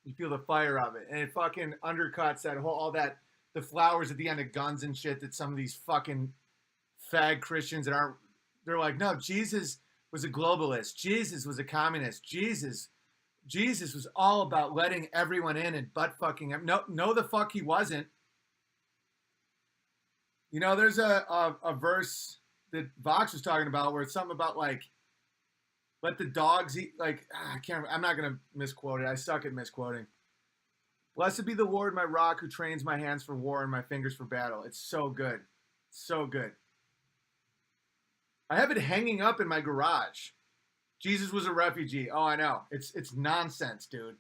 You feel the fire of it, and it fucking undercuts that whole all that the flowers at the end of guns and shit that some of these fucking fag Christians that aren't. They're like, no, Jesus was a globalist. Jesus was a communist. Jesus was all about letting everyone in and butt fucking. No, the fuck he wasn't. You know, there's a verse that Vox was talking about where it's something about like, let the dogs eat. Like, I can't. I'm not gonna misquote it. I suck at misquoting. Blessed be the Lord, my rock, who trains my hands for war and my fingers for battle. It's so good, so good. I have it hanging up in my garage. Jesus was a refugee. Oh, I know. It's nonsense, dude.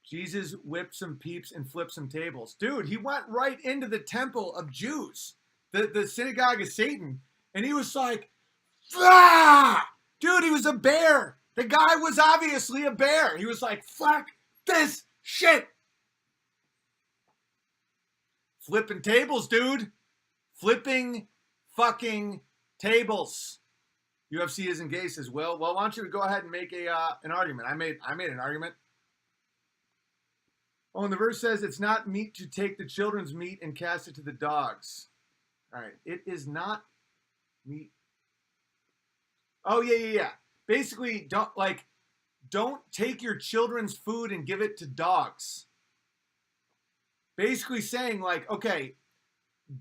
Jesus whipped some peeps and flipped some tables. Dude, he went right into the temple of Jews, the synagogue of Satan, and he was like, ah! Dude, he was a bear. The guy was obviously a bear. He was like, fuck this shit. Flipping tables, dude. Flipping fucking tables. UFC isn't gay, says Will. Well, why don't you go ahead and make an argument? I made an argument. Oh, and the verse says it's not meat to take the children's meat and cast it to the dogs. All right. It is not meat. Oh, yeah. Basically, don't take your children's food and give it to dogs. Basically saying like, okay,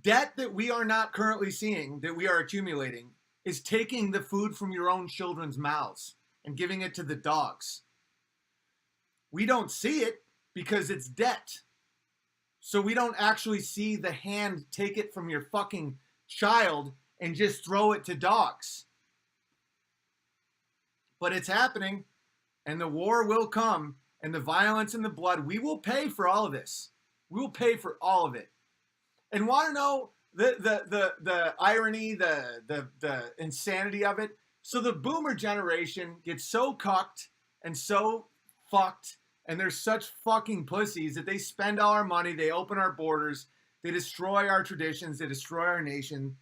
debt that we are not currently seeing, that we are accumulating, is taking the food from your own children's mouths and giving it to the dogs. We don't see it because it's debt. So we don't actually see the hand take it from your fucking child and just throw it to dogs. But it's happening, and the war will come, and the violence and the blood, we will pay for all of this. We will pay for all of it. And want to know the irony, the insanity of it? So the boomer generation gets so cucked and so fucked, and they're such fucking pussies that they spend all our money, they open our borders, they destroy our traditions, they destroy our nation.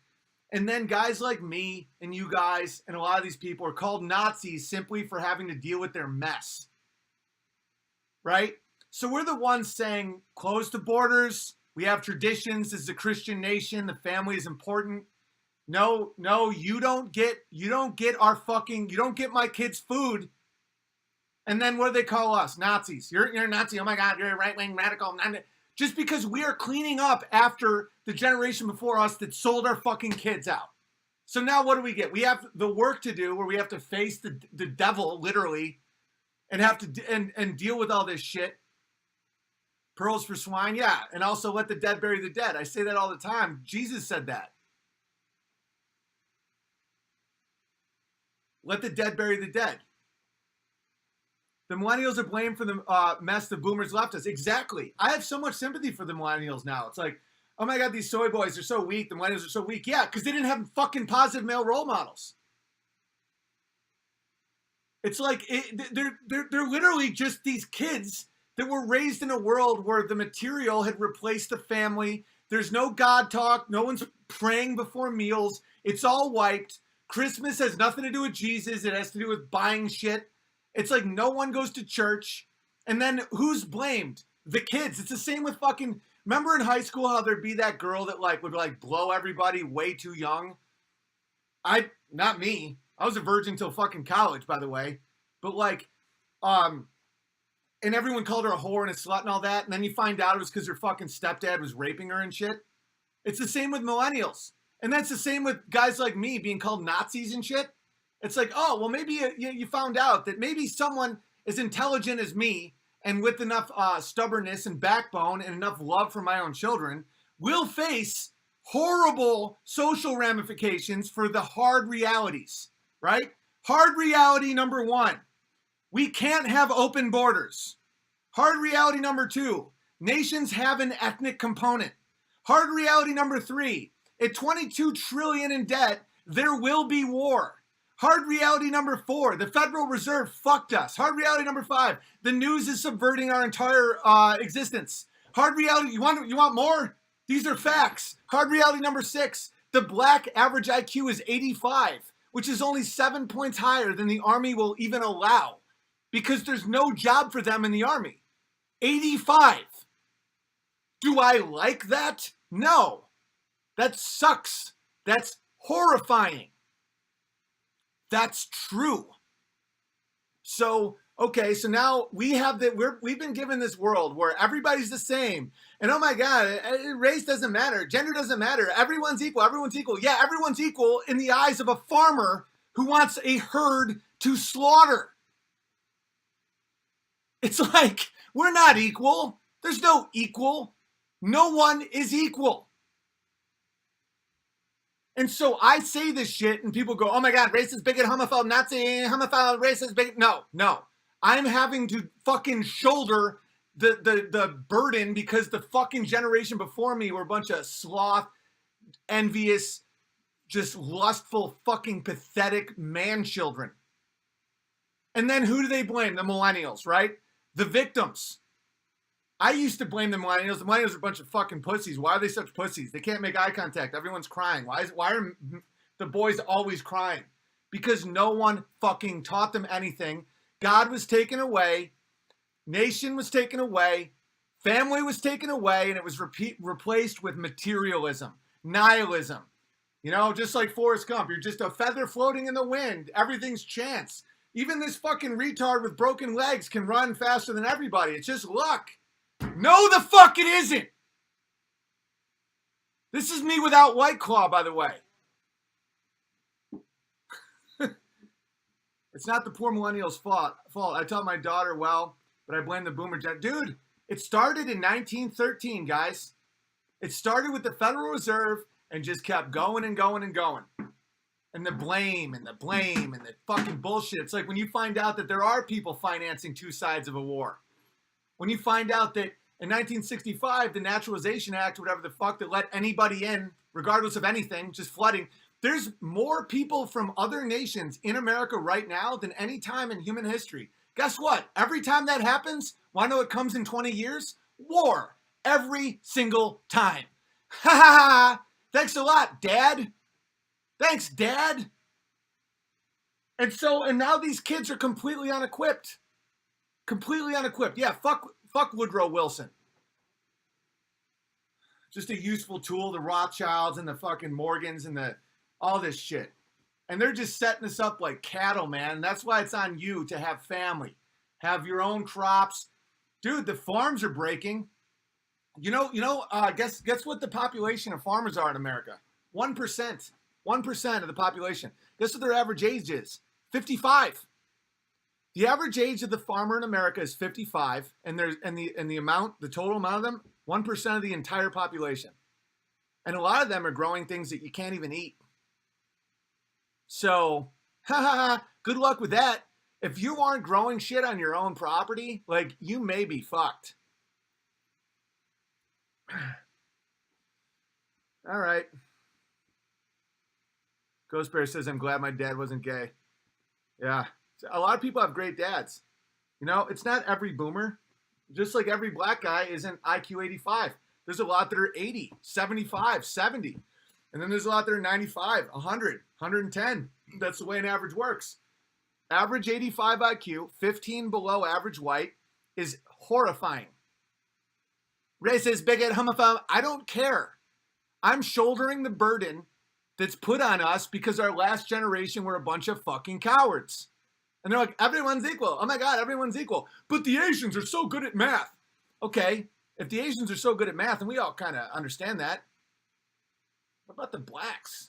And then guys like me and you guys and a lot of these people are called Nazis simply for having to deal with their mess. Right? So we're the ones saying, close the borders. We have traditions. This is a Christian nation. The family is important. No, you don't get my kids' food. And then what do they call us? Nazis. You're a Nazi. Oh my God, you're a right-wing radical. Just because we are cleaning up after the generation before us that sold our fucking kids out. So now what do we get? We have the work to do where we have to face the devil, literally, and have to and deal with all this shit. Pearls for swine, yeah. And also let the dead bury the dead. I say that all the time. Jesus said that. Let the dead bury the dead. The millennials are blamed for the mess the boomers left us. Exactly. I have so much sympathy for the millennials now. It's like, oh my God, these soy boys are so weak. The millennials are so weak. Yeah, because they didn't have fucking positive male role models. It's like, they're literally just these kids that were raised in a world where the material had replaced the family. There's no God talk. No one's praying before meals. It's all wiped. Christmas has nothing to do with Jesus. It has to do with buying shit. It's like no one goes to church. And then who's blamed? The kids. It's the same with fucking... Remember in high school how there'd be that girl that would blow everybody way too young? Not me. I was a virgin till fucking college, by the way. But and everyone called her a whore and a slut and all that. And then you find out it was because her fucking stepdad was raping her and shit. It's the same with millennials. And that's the same with guys like me being called Nazis and shit. It's like, oh, well, maybe you found out that maybe someone as intelligent as me and with enough stubbornness and backbone and enough love for my own children will face horrible social ramifications for the hard realities, right? Hard reality number one, we can't have open borders. Hard reality number two, nations have an ethnic component. Hard reality number three, at 22 trillion in debt, there will be war. Hard reality number four, the Federal Reserve fucked us. Hard reality number five, the news is subverting our entire existence. Hard reality, you want more? These are facts. Hard reality number six, the black average IQ is 85, which is only 7 points higher than the Army will even allow. because there's no job for them in the Army. 85. Do I like that? No. That sucks. That's horrifying. That's true. So, okay, so now we've been given this world where everybody's the same. And oh my God, race doesn't matter. Gender doesn't matter. Everyone's equal. Everyone's equal. Yeah, everyone's equal in the eyes of a farmer who wants a herd to slaughter. It's like, we're not equal. There's no equal. No one is equal. And so I say this shit and people go, oh my God, racist, bigot, homophobe, Nazi, homophile, racist, bigot. No. I'm having to fucking shoulder the burden because the fucking generation before me were a bunch of sloth, envious, just lustful, fucking pathetic man children. And then who do they blame? The millennials, right? The victims. I used to blame the millennials. The millennials are a bunch of fucking pussies. Why are they such pussies? They can't make eye contact. Everyone's crying. Why are the boys always crying? Because no one fucking taught them anything. God was taken away. Nation was taken away. Family was taken away. And it was replaced with materialism, nihilism. You know, just like Forrest Gump. You're just a feather floating in the wind. Everything's chance. Even this fucking retard with broken legs can run faster than everybody. It's just luck. No, the fuck it isn't. This is me without White Claw, by the way. It's not the poor millennials' fault. I taught my daughter well, but I blame the boomer gen. Dude, it started in 1913, guys. It started with the Federal Reserve and just kept going and going and going. And the blame and the fucking bullshit. It's like when you find out that there are people financing two sides of a war. When you find out that in 1965, the Naturalization Act, whatever the fuck, that let anybody in, regardless of anything, just flooding. There's more people from other nations in America right now than any time in human history. Guess what? Every time that happens, want to know what comes in 20 years? War. Every single time. Ha ha ha. Thanks a lot, Dad. Thanks, Dad. And now these kids are completely unequipped. Completely unequipped. Yeah, fuck Woodrow Wilson. Just a useful tool, the Rothschilds and the fucking Morgans and all this shit. And they're just setting us up like cattle, man. That's why it's on you to have family. Have your own crops. Dude, the farms are breaking. Guess what the population of farmers are in America? 1%. 1% of the population. Guess what their average age is? 55. The average age of the farmer in America is 55, and the total amount of them, 1% of the entire population. And a lot of them are growing things that you can't even eat. So, good luck with that. If you aren't growing shit on your own property, like, you may be fucked. All right. Ghost Bear says, I'm glad my dad wasn't gay. Yeah. A lot of people have great dads. You know, it's not every boomer. Just like every black guy isn't IQ 85. There's a lot that are 80, 75, 70. And then there's a lot that are 95, 100, 110. That's the way an average works. Average 85 IQ, 15 below average white, is horrifying. Racist, bigot, homophobe, I don't care. I'm shouldering the burden that's put on us because our last generation were a bunch of fucking cowards. And they're like, everyone's equal. Oh my God, everyone's equal. But the Asians are so good at math. Okay, if the Asians are so good at math, and we all kind of understand that, what about the blacks?